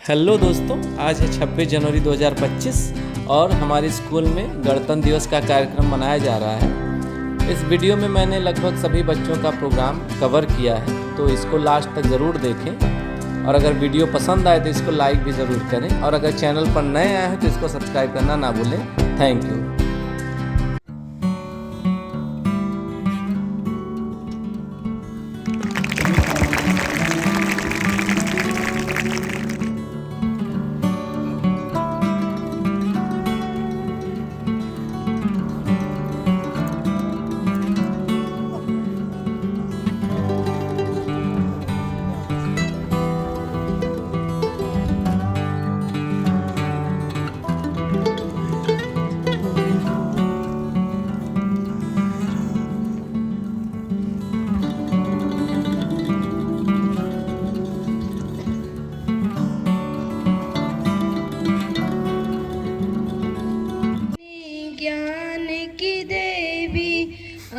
Hello दोस्तों, आज है 26 जनवरी 2025 और हमारे स्कूल में गणतंत्र दिवस का कार्यक्रम मनाया जा रहा है। इस वीडियो में मैंने लगभग सभी बच्चों का प्रोग्राम कवर किया है, तो इसको लास्ट तक ज़रूर देखें और अगर वीडियो पसंद आए तो इसको लाइक भी ज़रूर करें और अगर चैनल पर नए आए हैं तो इसको सब्सक्राइब करना ना भूलें। Thank you.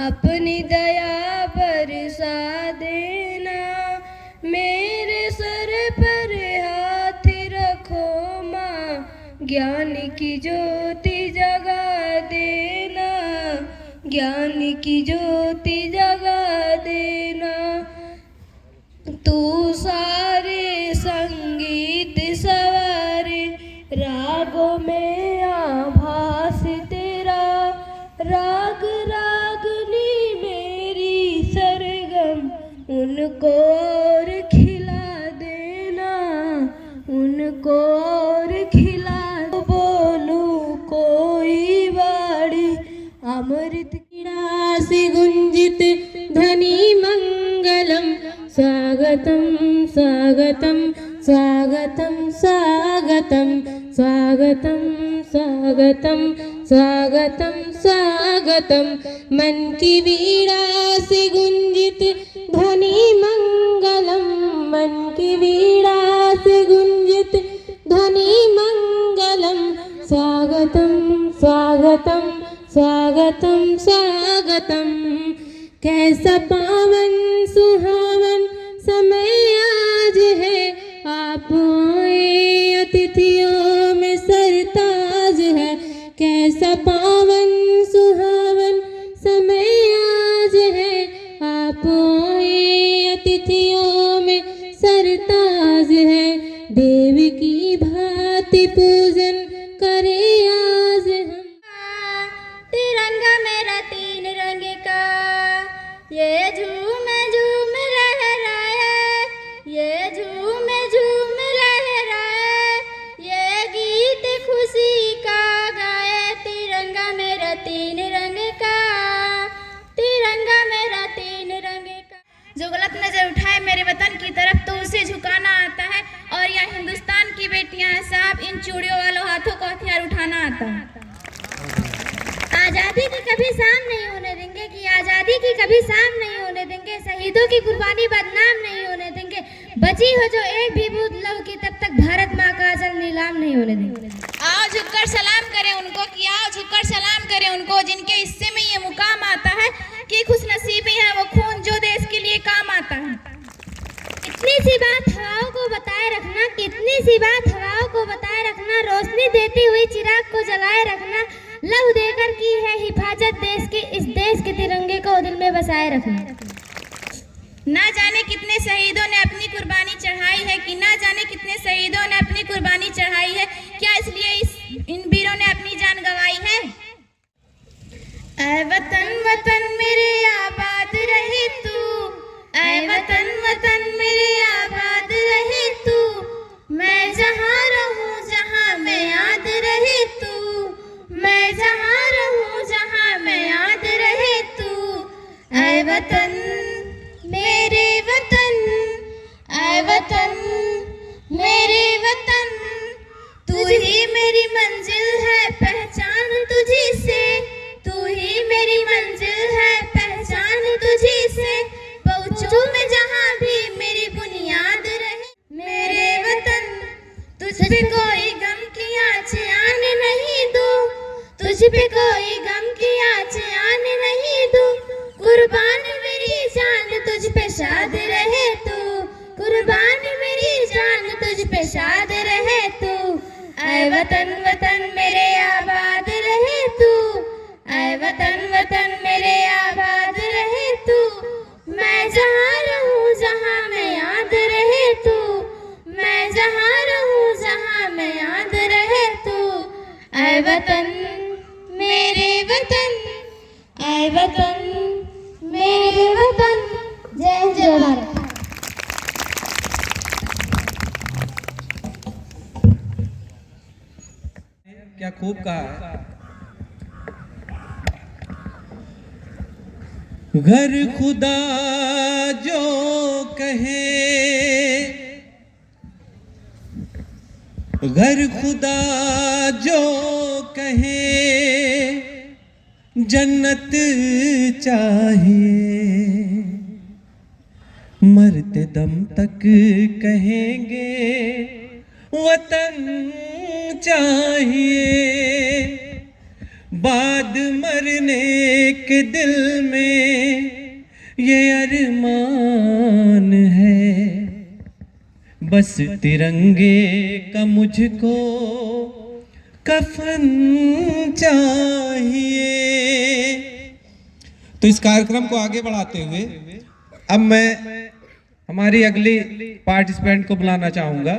अपनी दया बरसा देना, मेरे सर पर हाथ रखो माँ, ज्ञान की ज्योति जगा देना, ज्ञान की ज्योति जगा देना। तू सारे संगीत सवारे रागों में आभास तेरा, राग रागनी मेरी सरगम, उनको और खिला देना, उनको और खिला। बोलूं कोई बाड़ी अमृत कीड़ा से गुंजित ध्वनि मंगलम, स्वागतम स्वागतम स्वागतम स्वागतम स्वागतम स्वागतम स्वागतम स्वागतम। मन की वीणा से गुंजित ध्वनि मंगलम, मन की वीणा से गुंजित ध्वनि मंगलम, स्वागतम स्वागतम स्वागतम स्वागतम। कैसा पावन सुहावन समय आज है, आप आए अतिथियों में सरताज है। कैसा पावन सुहावन समय आज है, आप आए अतिथियों में सरताज है। देव की भांति पूजन करे आज हम, तिरंगा मेरा तीन रंग का, ये झूम झूम लहराए, ये झूम झूम लहराए, ये गीत खुशी का गाए। तिरंगा मेरा तीन रंग का, तिरंगा मेरा तीन रंग का। जो गलत नजर उठाए मेरे वतन की तरफ तो उसे झुकाना आता है, और यह हिंदुस्तान की बेटियां हैं साहब, इन चूड़ियों वालों हाथों को हथियार उठाना आता है। आज़ादी की कभी शाम नहीं होने देंगे, कि आज़ादी की कभी शाम नहीं होने देंगे, शहीदों की कुर्बानी बदनाम नहीं होने देंगे। बची हो जो एक भी बूंद लहू की, तब तक भारत माँ का अचल नीलाम नहीं होने देंगे। आओ झुककर सलाम करें उनको, कि आओ झुककर सलाम करें उनको, जिनके हिस्से में ये मुकाम आता है कि खुशनसीबी है वो खून जो देश के लिए काम आता है। इतनी सी बात हवाओं को बताए रखना, कितनी सी बात हवाओं को बताए रखना, रोशनी देती हुई चिराग को जलाए रखना, लहू देकर की है हिफाजत देश की, इस देश के तिरंगे को दिल में बसाए रखना। ना जाने कितने शहीदों ने अपनी कुर्बानी चढ़ाई है, कि ना जाने कितने शहीदों ने अपनी कुर्बानी चढ़ाई है, क्या इसलिए इन वीरों ने अपनी जान गंवाई है। ऐ वतन वतन मेरे आबाद रहे तू, ऐ वतन वतन मेरे आबाद रहे तू, मैं जहाँ रहूँ जहाँ मैं याद रहे तू, मैं जहाँ रहूँ जहाँ मैं याद रहे तू। ऐ वतन मेरे वतन, ऐ वतन मेरे वतन, तू ही मेरी मंजिल है पहचान तुझी से, तू ही मेरी मंजिल है पहचान तुझी से। पहुँचूं मैं जहाँ भी मेरी बुनियाद रहे, मेरे वतन तुझ पे कोई गम की आँच आने नहीं दूँ, तुझ पे कोई गम की आँच आने नहीं दूँ। कुर्बान मेरी जान तुझ पे शाद रहे तू, कुर्बान मेरी जान तुझ पे शाद रहे। आए वतन वतन मेरे आबाद रहे तू, आए वतन वतन मेरे आबाद रहे तू, मैं जहाँ रहूँ जहाँ मैं याद रहे तू, मैं जहाँ रहूँ जहाँ मैं याद रहे तू, आए वतन मेरे वतन, आए वतन मेरे वतन। जय जय भारत। क्या खूब कहा है। घर खुदा जो कहे, घर खुदा जो कहे, जन्नत चाहिए, मरते दम तक कहेंगे वतन चाहिए। बाद मरने के दिल में ये अरमान है, बस तिरंगे का मुझको कफन चाहिए। तो इस कार्यक्रम को आगे बढ़ाते हुए अब मैं हमारी अगली पार्टिसिपेंट को बुलाना चाहूंगा।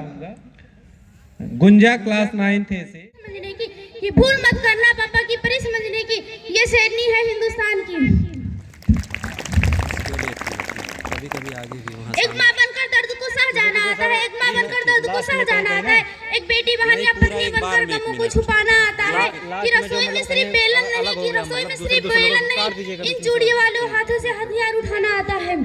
गुंजा क्लास 9th से। समझने की भूल मत करना पापा की परी, समझने की ये शेरनी है हिंदुस्तान की। कभी कभी आगे भी वहाँ एक माँ बनकर दर्द को सह जाना आता है, एक माँ बनकर दर्द को सह जाना आता है, एक बेटी बहन या पत्नी बनकर गमों को छुपाना आता है। कि रसोई में सिर्फ बेलन नहीं, कि रसोई में सिर्फ बेलन नहीं, इन चूड़ी वालों हाथों से हथियार उठाना आता है।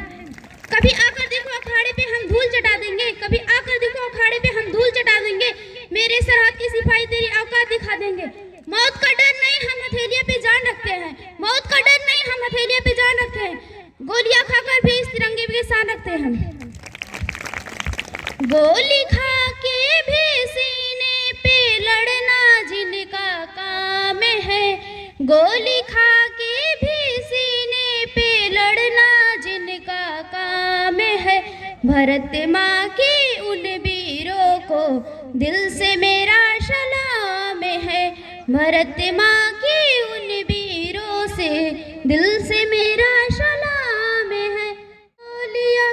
कभी आकर देखो अखाड़े पे हम धूल चटा देंगे, कभी आकर देखो अखाड़े पे हम धूल चटा देंगे, मेरे सरहद की सिपाही तेरी औकात दिखा देंगे। मौत का डर नहीं, हम हथेलियों पे जान रखते हैं, मौत का डर नहीं, हम हथेलियों पे जान रखते हैं, गोलियां खाकर भी इस तिरंगे के साथ रखते हैं। गोली खा के भी सीने पे लड़ना जिनका काम है, गोली खा के भी सीने पे लड़ना जिनका काम है। भारत माँ की उन वीरों को दिल से मेरा सलाम है, भारत माँ की उन वीरों से दिल से मेरा सलाम है। गोलियां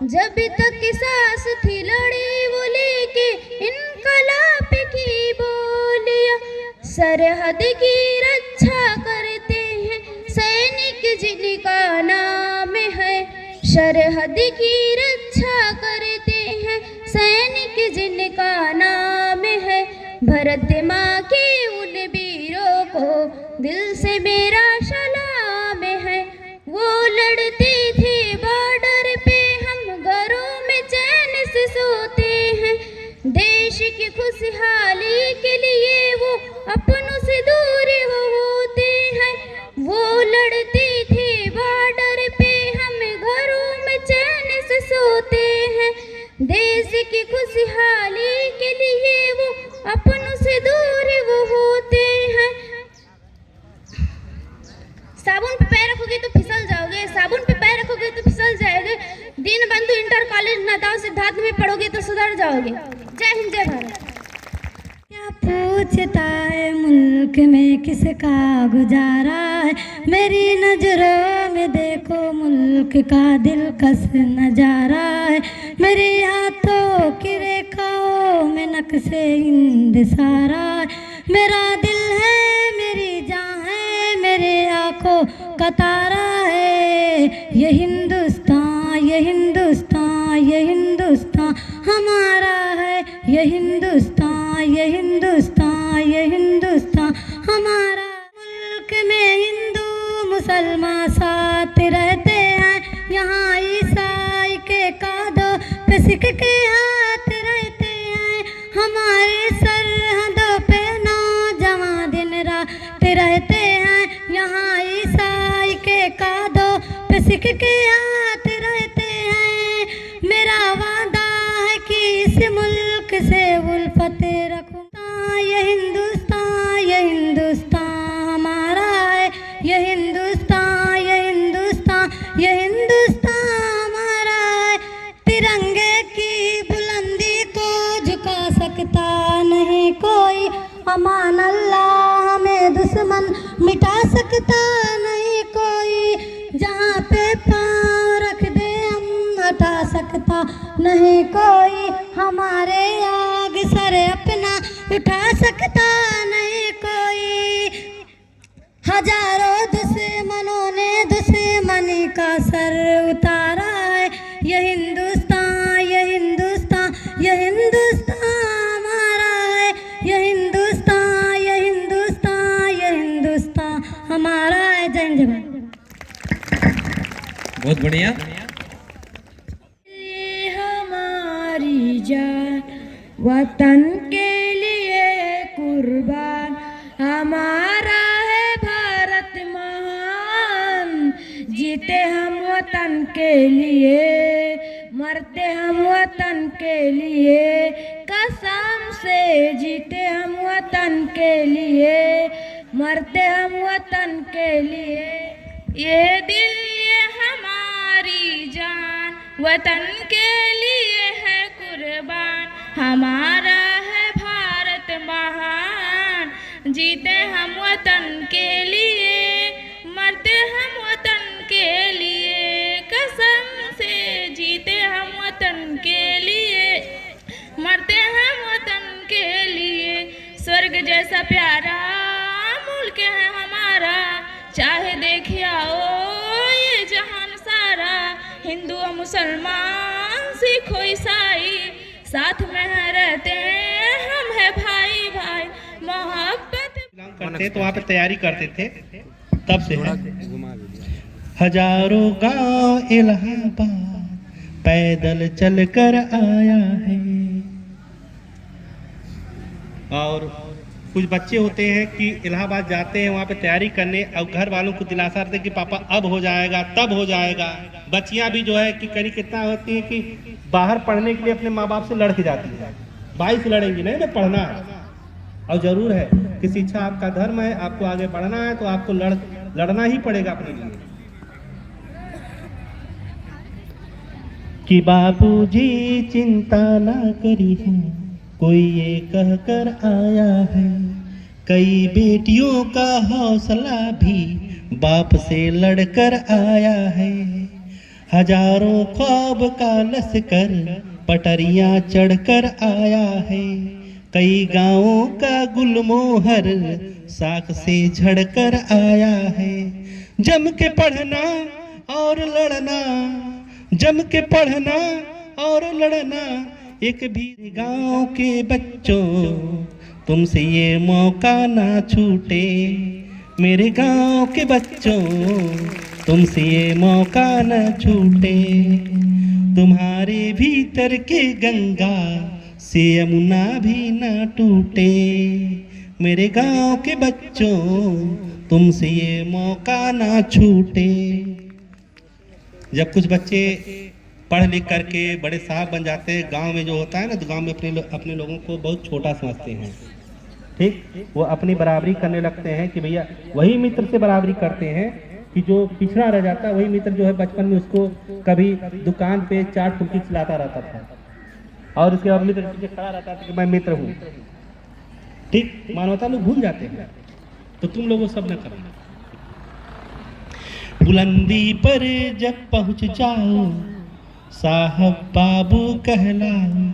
जब तक सांस थी लड़ी वो लेके इनकलाब की बोलियां, सरहद की रक्षा करते हैं सैनिक जिनका नाम है, सरहद की रक्षा करते हैं सैनिक जिनका नाम है। भारत माँ के उन वीरों को दिल से मेरा सलाम है। वो लड़ते थे बॉर्डर पे, हम घरों में चैन से सोते हैं, देश की खुशहाली के लिए वो अपनों से दूर वो होते हैं। वो लड़ते थे बॉर्डर पे, हम घरों में चैन से सोते हैं, देश की खुशहाली के लिए वो अपनों से दूर वो होते हैं। साबुन पे पैर रखोगे तो फिसल जाओगे, साबुन पे पैर रखोगे तो फिसल जाओगे, दीनबंधु इंटर कॉलेज नादाव सिद्धार्थ में पढ़ोगे तो सुधर जाओगे। जय हिंद जय भारत। क्या पूछता है मुल्क में किसका गुजारा है, मेरी नजरों में देखो मुल्क का दिलकश नजारा है, मेरे हाथों की रेखाओं में नक्शे हिंद सारा है, मेरा दिल है मेरी जान है मेरे आंखों का तारा है। ये हिंदुस्तान ये हिंदुस्तान ये हिंदुस्तान हमारा है, ये हिंदुस्तान ये हिंदुस्तान ये हिंदुस्तान हमारा। मुल्क में हिंदू मुसलमान साथ रहते हैं, यहाँ ईसाई के कांधों पे सिख के हाथ रहते हैं, हमारे सरहदों पे नौजवान दिन रात रहते हैं, यहाँ ईसाई के कांधों पे सिख के हाथ रहते हैं। मेरा वादा है कि इस मुल्क से उल्फत रखूंगा, ये हिंदुस्तान ये हिंदुस्तान हमारा है, ये हिंदुस्तान ये हिंदुस्तान ये हिंदुस्तान हमारा है। तिरंगे की बुलंदी को झुका सकता सकता नहीं कोई, अमान अल्लाह हमें दुश्मन मिटा सकता नहीं कोई। जहाँ पे पाँव रख दे हम हटा सकता नहीं कोई, हमारे आग सर अपना उठा सकता नहीं कोई। हजारों दुश्मनों ने दुश्मनी का सर उतारा है, ये हिंदुस्तान ये हिंदुस्तान ये हिंदुस्तान हमारा है, ये हिंदुस्तान ये हिंदुस्तान ये हिंदुस्तान हमारा है। जय हिंद जय भारत। बहुत बढ़िया। ये हमारी जान वतन के लिए कुर्बान, हमारा है भारत महान। जीते हम वतन के लिए, मरते हम वतन के लिए, कसम से जीते हम वतन के लिए, मरते हम वतन के लिए। ये दिल ये हमारी जान वतन के लिए है कुर्बान, हमारा है भारत महान। जीते हम वतन के लिए, मरते हम वतन के लिए, कसम से जीते हम वतन के लिए, मरते हम वतन के लिए। स्वर्ग जैसा प्यारा मुल्क है हमारा, चाहे देखिए आओ ये जहान सारा। हिंदू और मुसलमान सिख और ईसाई साथ में रहते हैं, हम है भाई भाई मोहब्बत करते तो वहाँ पे तैयारी करते थे, तब से है। हजारों गांव इलाहाबाद पैदल चल कर आया है। और कुछ बच्चे होते हैं कि इलाहाबाद जाते हैं वहाँ पे तैयारी करने, और घर वालों को दिलासा देते हैं कि पापा अब हो जाएगा तब हो जाएगा। बच्चियाँ भी जो है कि कहीं कितना होती है कि बाहर पढ़ने के लिए अपने माँ बाप से लड़ के जाती है, भाई से लड़ेंगी नहीं, मैं पढ़ना है। और जरूर है कि शिक्षा आपका धर्म है, आपको आगे बढ़ना है तो आपको लड़ना ही पड़ेगा अपने लिए। कि बापूजी चिंता ना करी है, कोई ये कह कर आया है। कई बेटियों का हौसला भी बाप से लड़कर आया है। हजारों ख्वाब का लश्कर पटरियां चढ़कर आया है। कई गांवों का गुलमोहर साख से झड़कर आया है। जम के पढ़ना और लड़ना, जम के पढ़ना और लड़ना, एक भी गांव के बच्चों तुमसे ये मौका ना छूटे। मेरे गांव के बच्चों तुमसे ये मौका ना छूटे। तुम्हारे भीतर के गंगा से यमुना भी ना टूटे। मेरे गांव के बच्चों तुमसे ये मौका ना छूटे। जब कुछ बच्चे पढ़ लिख करके बड़े साहब बन जाते हैं, गांव में जो होता है ना, तो गांव में अपने लोगों को बहुत छोटा समझते हैं। ठीक, वो अपनी बराबरी करने लगते हैं कि भैया वही मित्र से बराबरी करते हैं कि जो पिछड़ा रह जाता है, वही मित्र जो है बचपन में उसको कभी दुकान पे चाट फुल्की खिलाता रहता था और उसके बाद मित्र पीछे खड़ा रहता था कि मैं मित्र हूँ। ठीक, मानवता लोग भूल जाते हैं, तो तुम लोग वो सब न करना। बुलंदी पर जब पहुँच जाओ साहब बाबू कहलाओ।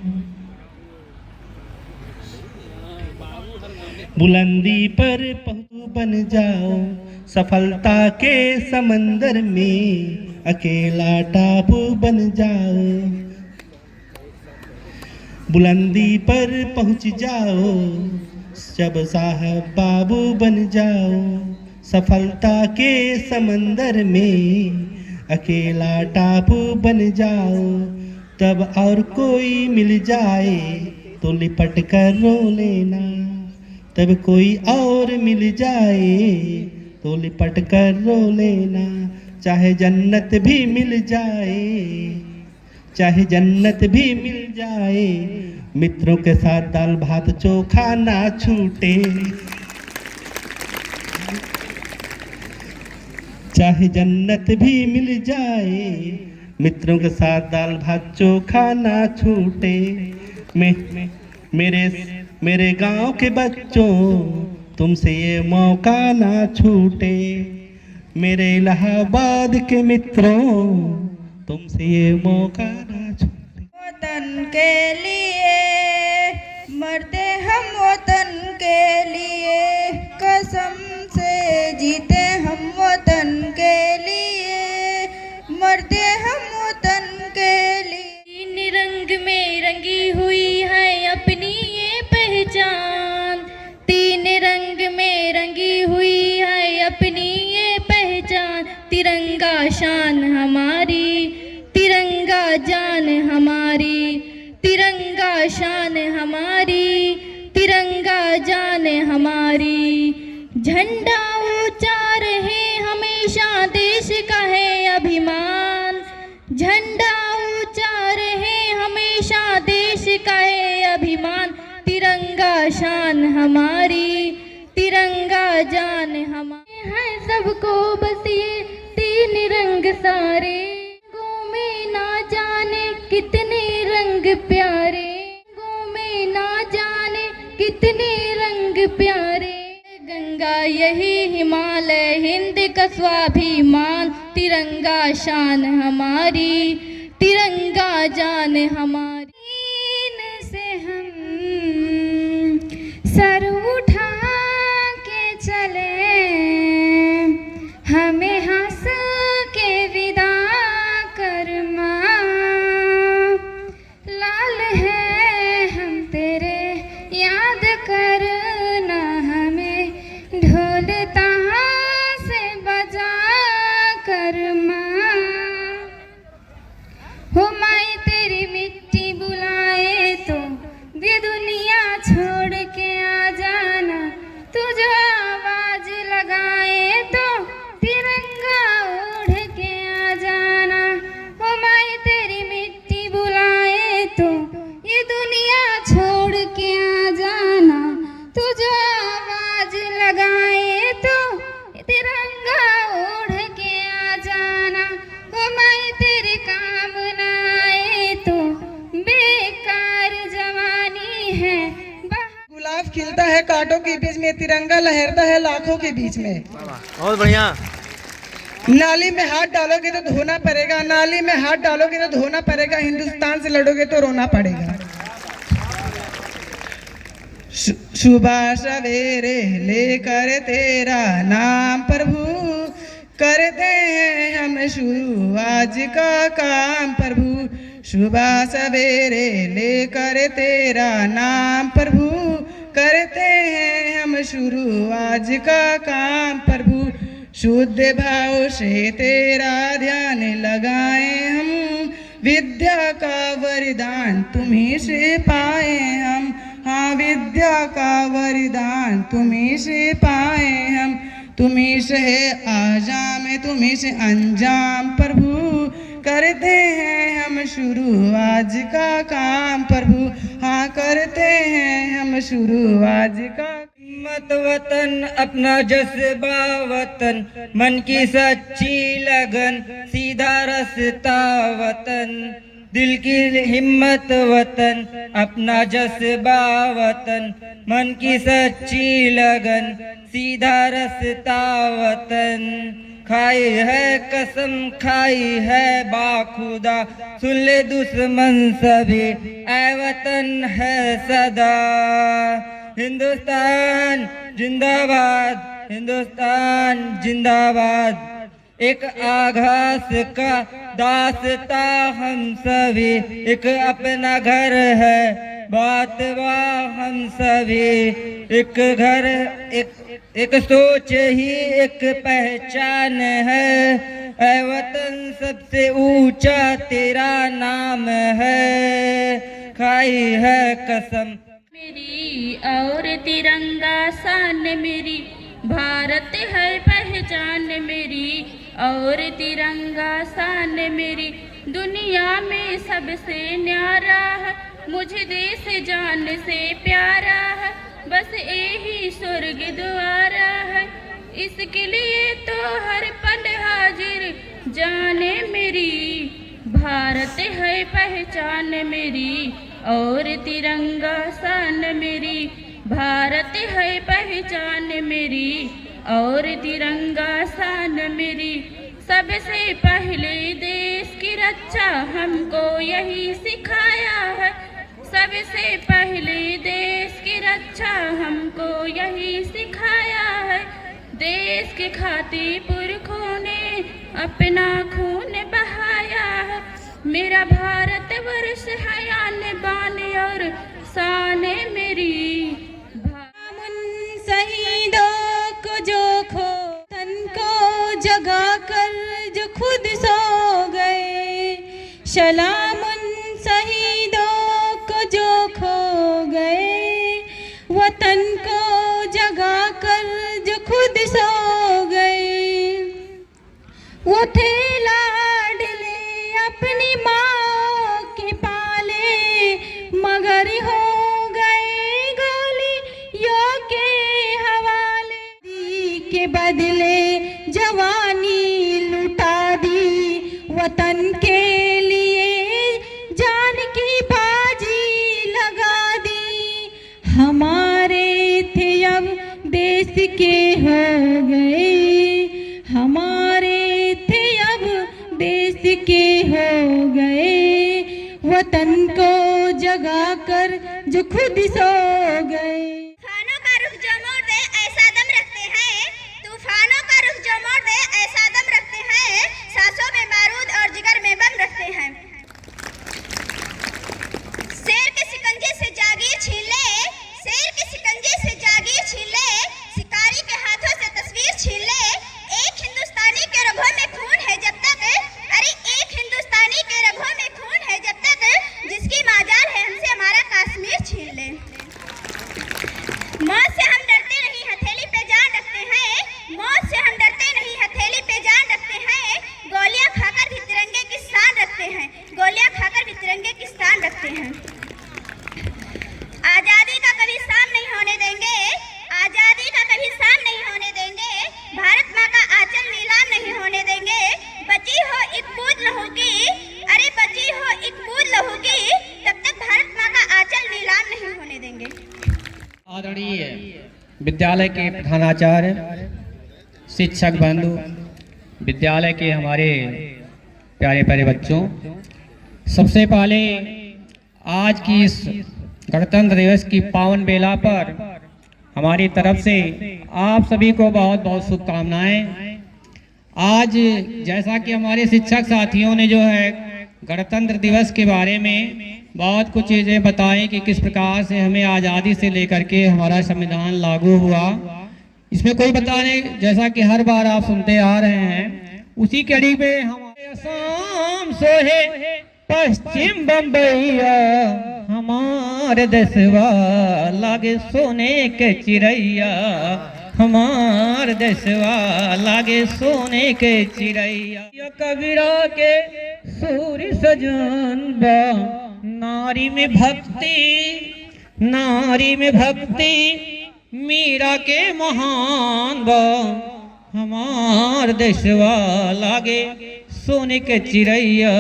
बुलंदी पर पहुँच बन जाओ, सफलता के समंदर में अकेला टापू बन जाओ। बुलंदी पर पहुँच जाओ, जब साहब बाबू बन जाओ। सफलता के समंदर में अकेला टापू बन जाओ। तब और कोई मिल जाए तो लिपट कर रो लेना। तब कोई और मिल जाए तो लिपट कर रो लेना। चाहे जन्नत भी मिल जाए, चाहे जन्नत भी मिल जाए, मित्रों के साथ दाल भात चोखा ना छूटे। चाहे जन्नत भी मिल जाए, मित्रों के साथ दाल भात चोखा ना छूटे। मेरे गांव के बच्चों तुमसे ये मौका ना छूटे, मेरे इलाहाबाद के मित्रों तुमसे ये मौका ना छूटे। वतन के लिए मरते हम, वतन के लिए कसम से जीते हम, वतन के लिए मरते हम, वतन के लिए। तीन रंग में रंगी हुई है अपनी ये पहचान, तीन रंग में रंगी हुई है अपनी ये पहचान। तिरंगा शान हमारी, तिरंगा जान हमारी, तिरंगा शान हमारी, तिरंगा जान हमारी। झंडा ऊंचा रहे हमेशा देश का है अभिमान, झंडा ऊंचा रहे हमेशा देश का है अभिमान। तिरंगा शान हमारी, तिरंगा जान हमारी। है सबको बस ये तीन रंग सारे, रंगों में ना जाने कितने रंग प्यारे, रंगों में ना जाने कितने रंग प्यारे। गंगा यही हिमालय हिंद का स्वाभिमान, तिरंगा शान हमारी, तिरंगा जान हमारी। दीन से हम सर उठा के चले, हमें हंस के विदा कर माँ। लाल है हम तेरे याद करना, हमें ढोल से बजा कर माँ। हो माई तेरी मिट्टी बुलाए तो ये दुनिया छोड़ के आ जाना, तुझे आवाज लगाए तो तिरंगा ओढ़ के आ जाना। हो माई तेरी मिट्टी बुलाए तो ये दुनिया छोड़ के आ जाना, तुझे आवाज लगाए तो तिरंगा ओढ़ के आ जाना। हो माई तेरे काम ना आए तो बेकार जवानी है। गुलाब खिलता है कांटों के बीच में, तिरंगा लहरता है लाखों के बीच में। बहुत बढ़िया। नाली में हाथ डालोगे तो धोना पड़ेगा, नाली में हाथ डालोगे तो धोना पड़ेगा, हिंदुस्तान से लड़ोगे तो रोना पड़ेगा। सुबह सवेरे लेकर तेरा नाम प्रभु, करते हैं हम शुरू आज का काम प्रभु। सुबह सवेरे लेकर तेरा नाम प्रभु, करते हैं हम शुरू आज का काम प्रभु। शुद्ध भाव से तेरा ध्यान लगाए हम, विद्या का वरदान तुम्हीं से पाए हम। हाँ विद्या का वरदान तुम्हीं से पाए हम, तुम्हीं से है आजाम तुम्हीं से अंजाम प्रभु। करते हैं हम शुरू आज का काम प्रभु, हाँ करते हैं हम शुरू आज का। हिम्मत वतन अपना जज्बा वतन, मन की सच्ची लगन सीधा रास्ता वतन। दिल की हिम्मत वतन अपना जज्बा वतन, मन की सच्ची लगन सीधा रास्ता वतन। खाई है कसम खाई है बाखुदा, सुन ले दुश्मन सभी ऐ वतन है सदा। हिंदुस्तान जिंदाबाद, हिंदुस्तान जिंदाबाद। एक आघास का दासता हम सभी, एक अपना घर है बात हम सभी। एक घर एक सोच ही एक पहचान है, ऐ वतन सबसे ऊंचा तेरा नाम है। खाई है कसम मेरी और तिरंगा शान मेरी, भारत है पहचान मेरी और तिरंगा शान मेरी। दुनिया में सबसे न्यारा है, मुझे देश जान से प्यारा है, बस यही स्वर्ग द्वारा है। इसके लिए तो हर पल हाजिर जाने मेरी, भारत है पहचान मेरी और तिरंगा शान मेरी, भारत है पहचान मेरी और तिरंगा शान मेरी। सबसे पहले देश की रक्षा हमको यही सिखाया है, सबसे पहले देश की रक्षा हमको यही सिखाया है। देश के खातिर पुरखों ने अपना खून बहाया है। मेरा भारत वर्ष है आन बान और शान मेरी। शहीदों को जो खो तन को जगा कर जो खुद सो गए, सलाम उन शहीदों को जो खो गए, वतन को जगा कर जो खुद सो गए। वो थे लाडले अपनी माँ के पाले, मगर हो गए गोलियों के हवाले। दी के बदले जवानी लुटा दी, वतन के लिए जान की बाजी लगा दी। हमारे थे अब देश के हो गए, हमारे थे अब देश के हो गए, वतन को जगा कर जो खुद सो गए। तूफानों का रुख जो मोड़ दे ऐसा दम रखते हैं, तूफानों का रुख जो मोड़ दे ऐसा दम रखते हैं, सांसों में बारूद और जिगर में बम रखते हैं। शेर के शिकंजे से जागीर छीन ले, शेर के शिकंजे से जागीर छीन ले, शिकारी के हाथों से तस्वीर छीन ले। एक हिंदुस्तानी के रगों में खून है जब तक, अरे एक हिंदुस्तानी के रगों में खून है जब तक, जिसकी माजाल है हमसे हमारा कश्मीर छीन ले। मौत से हम डरते नहीं हथेली पे जान रखते हैं, मौत से हम डरते नहीं हथेली पे जान रखते हैं। गोलियां खाकर भी तिरंगे की शान रखते हैं, गोलियां खाकर भी तिरंगे की शान रखते हैं। आजादी का कभी शाम नहीं होने देंगे, आजादी का कभी शाम नहीं होने देंगे। भारत माँ का आंचल नीलाम नहीं होने देंगे। बची हो एक बूंद लहू की, अरे बची हो एक बूंद लहू की, तब तक भारत माँ का आंचल नीलाम नहीं होने देंगे। आदरणीय विद्यालय के प्रधानाचार्य, शिक्षक बंधु, विद्यालय के हमारे प्यारे प्यारे बच्चों, सबसे पहले आज की इस गणतंत्र दिवस की पावन बेला पर हमारी तरफ से आप सभी को बहुत बहुत शुभकामनाएं। आज जैसा कि हमारे शिक्षक साथियों ने जो है गणतंत्र दिवस के बारे में बहुत कुछ चीज़ें बताई कि किस प्रकार से हमें आज़ादी से लेकर के हमारा संविधान लागू हुआ। इसमें कोई बताने, जैसा कि हर बार आप सुनते आ रहे हैं, उसी कड़ी में हमारे असम सोहे पश्चिम बम्बईया, हमारे देशवा लागे सोने के चिड़ैया, हमार देशवा लागे सोने के चिड़ैया। कबीरा के सूर्य सजन बा, नारी में भक्ति, नारी में भक्ति, मीरा के महान बा, हमार देशवा लागे सोने के चिड़ैया,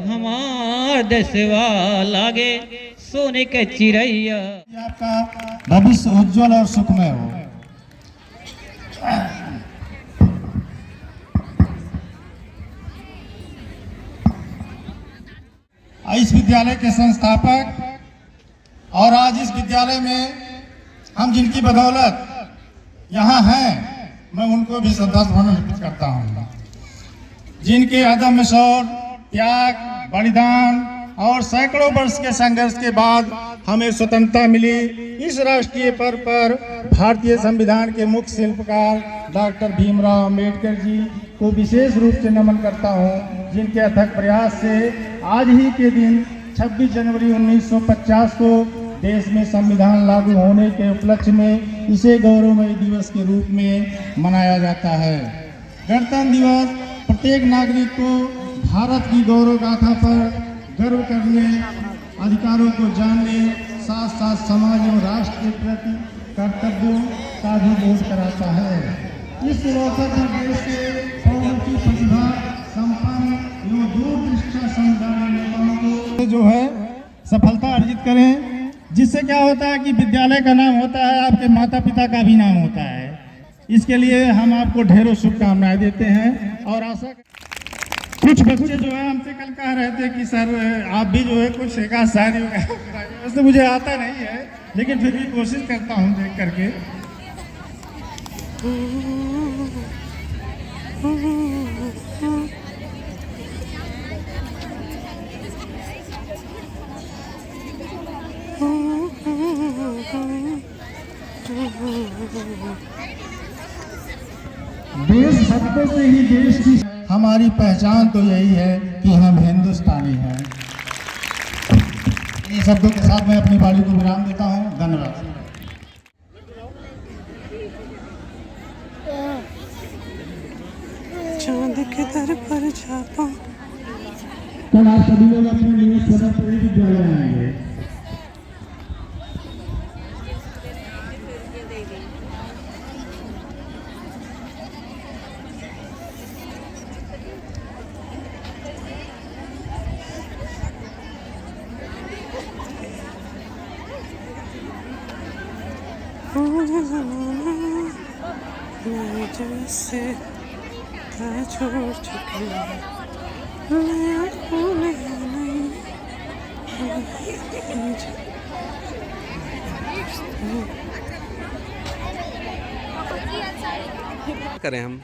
हमार देशवा लागे सोने के चिड़ैया। आपका भविष्य उज्जवल और सुखमय हो। इस विद्यालय के संस्थापक और आज इस विद्यालय में हम जिनकी बदौलत यहाँ हैं, मैं उनको भी श्रद्धासुमन अर्पित करता हूँ। जिनके अदम्य शौर्य, त्याग, बलिदान और सैकड़ों वर्ष के संघर्ष के बाद हमें स्वतंत्रता मिली, इस राष्ट्रीय पर्व पर भारतीय संविधान के मुख्य शिल्पकार डॉक्टर भीमराव अंबेडकर जी को विशेष रूप से नमन करता हूं, जिनके अथक प्रयास से आज ही के दिन 26 जनवरी 1950 को देश में संविधान लागू होने के उपलक्ष्य में इसे गौरवमयी दिवस के रूप में मनाया जाता है। गणतंत्र दिवस प्रत्येक नागरिक को भारत की गौरव गाथा पर गर्व करने, अधिकारों को जानने, साथ साथ समाज और राष्ट्र के प्रति कर्तव्यों का भी बोध कराता है। इस अवसर पर देश के बहुत ही प्रतिभा संपन्न एवं दूरदृष्टा समुदाय नेताओं को जो है सफलता अर्जित करें, जिससे क्या होता है कि विद्यालय का नाम होता है, आपके माता पिता का भी नाम होता है। इसके लिए हम आपको ढेरों शुभकामनाएं देते हैं और आशा कुछ बच्चे जो है हमसे कल कह रहे थे कि सर आप भी जो है कुछ एक आध शायरी वैसे मुझे आता नहीं है, लेकिन फिर भी कोशिश करता हूँ देख करके। देश भक्तों से ही देश की हमारी पहचान तो यही है कि हम हिंदुस्तानी हैं। इन शब्दों के साथ मैं अपनी वाणी को विराम देता हूँ। धन्यवाद। चांद के दर पर जाता कल आप सभी लोग अपने नियत समय पर ही विद्यालय आएंगे। जैसे छोड़ चुके मैं भूले नहीं करें हम।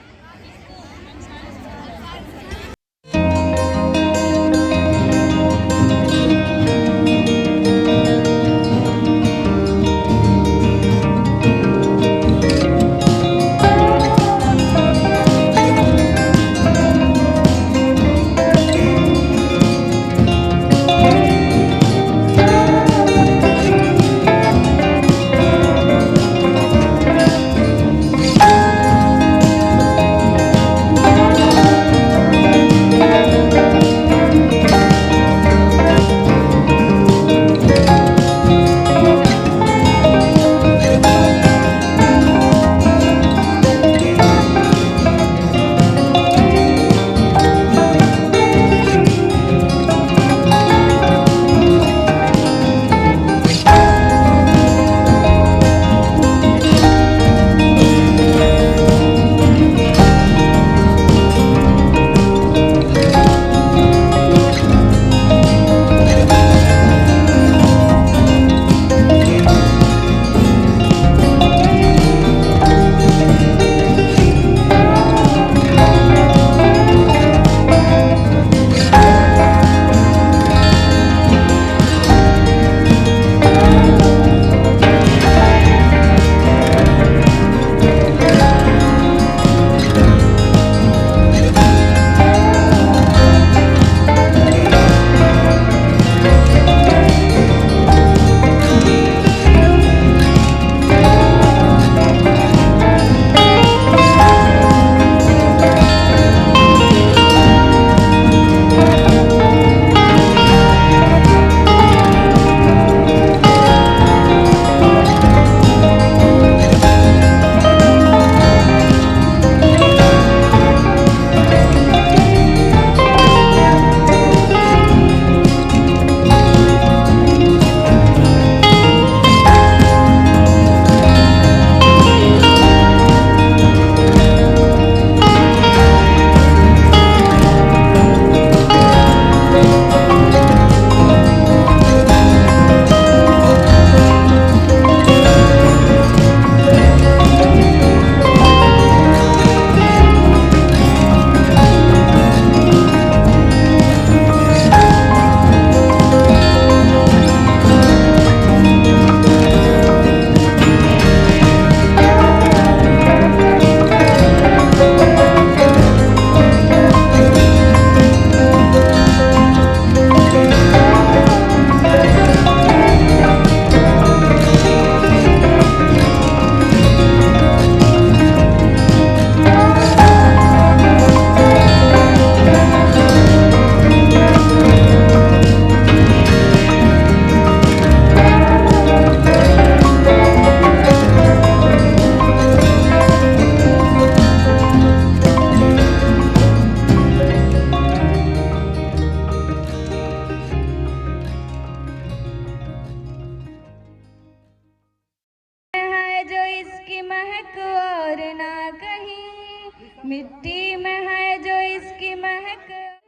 महक और ना कहीं, मिट्टी में है जो इसकी महक,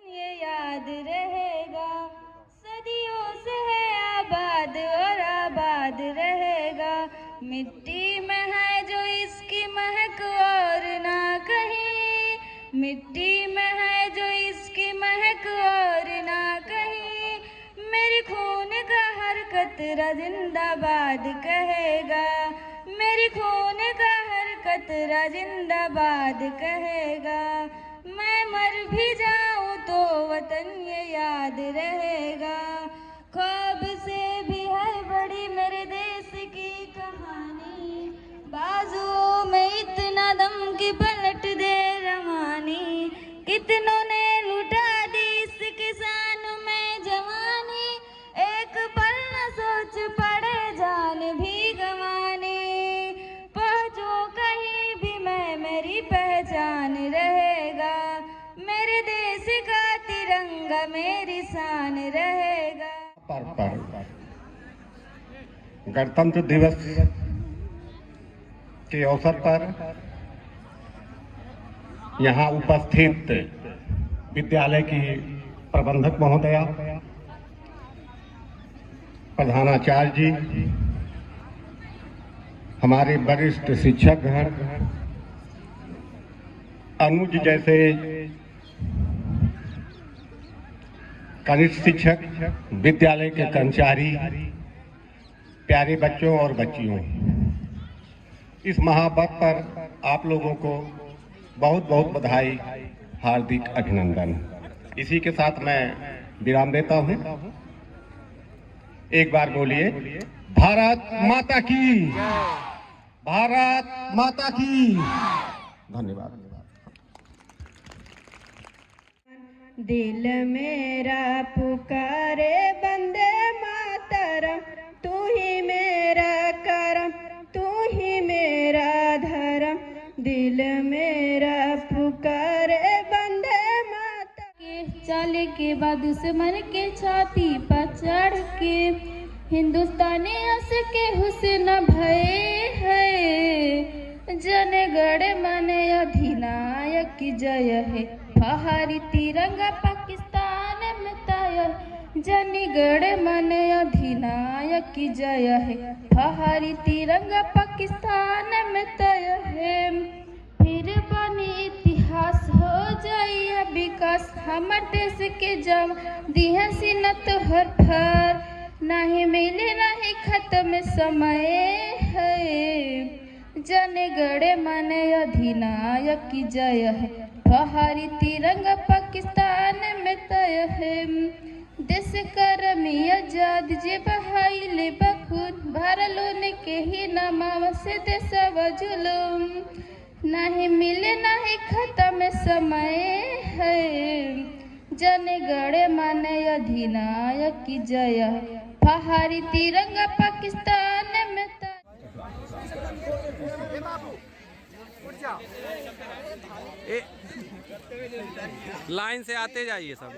ये याद रहेगा। सदियों से है आबाद और आबाद रहेगा, मिट्टी में है जो इसकी महक और ना कहीं, मिट्टी में है जो इसकी महक और ना कहीं। मेरे खून का हर कतरा जिंदाबाद कहेगा, मेरे खून का हर कतरा जिंदाबाद कहेगा। मैं मर भी जाऊं तो वतन ये याद रहेगा। ख्वाब से भी है बड़ी मेरे देश की कहानी, बाजुओं में इतना दम की पलट दे रवानी। कितनों ने लुटा दी इस किसान में जवानी, एक पल न सोच पड़े जान भी गंवानी। पहुंचो कहीं भी मैं मेरी पहचान रहेगा, मेरे देश का तिरंगा मेरी शान रहेगा। पर गणतंत्र दिवस के अवसर पर यहाँ उपस्थित विद्यालय की प्रबंधक महोदया, प्रधानाचार्य जी, हमारे वरिष्ठ शिक्षकगण, अनुज जैसे कनिष्ठ शिक्षक, विद्यालय के कर्मचारी, प्यारे बच्चों और बच्चियों, इस महापर्व पर आप लोगों को बहुत बहुत बधाई, हार्दिक अभिनंदन। इसी के साथ मैं विराम देता हूँ। एक बार बोलिए, भारत माता की, भारत माता की। धन्यवाद। दिल मेरा पुकारे वंदे मातरम, तू ही मेरा करम, तू ही मेरा धर्म। दिल मेरा पुकारे वंदे मातरम। के चाले के बाद दुश्मन के छाती पर चढ़ के, हिंदुस्तानी हंस के हुस्न भये है। जन गण मन अधिनायक की जय है, फहरी तिरंगा पाकिस्तान में तय। जन गण मन अधिनायक की जय है, फहरी तिरंगा पाकिस्तान में तय है। फिर बनी इतिहास हो जाइए विकास, हमर देश के जब दिया सीनत हर फर। नहीं मिले नहीं खत्म समय है, जन गण मन अधिनायक की जय है, फहरी तिरंगा पाकिस्तान में तय है। देश करमी आजाद जे बहाइले बखून, भरलो ने के ही नमाव से देशव जुलूम। नहीं मिले नहीं खत्म समय है, जन गण मन अधिनायक की जय है, फहरी तिरंगा पाकिस्तान में तय। लाइन से आते जाइए सब।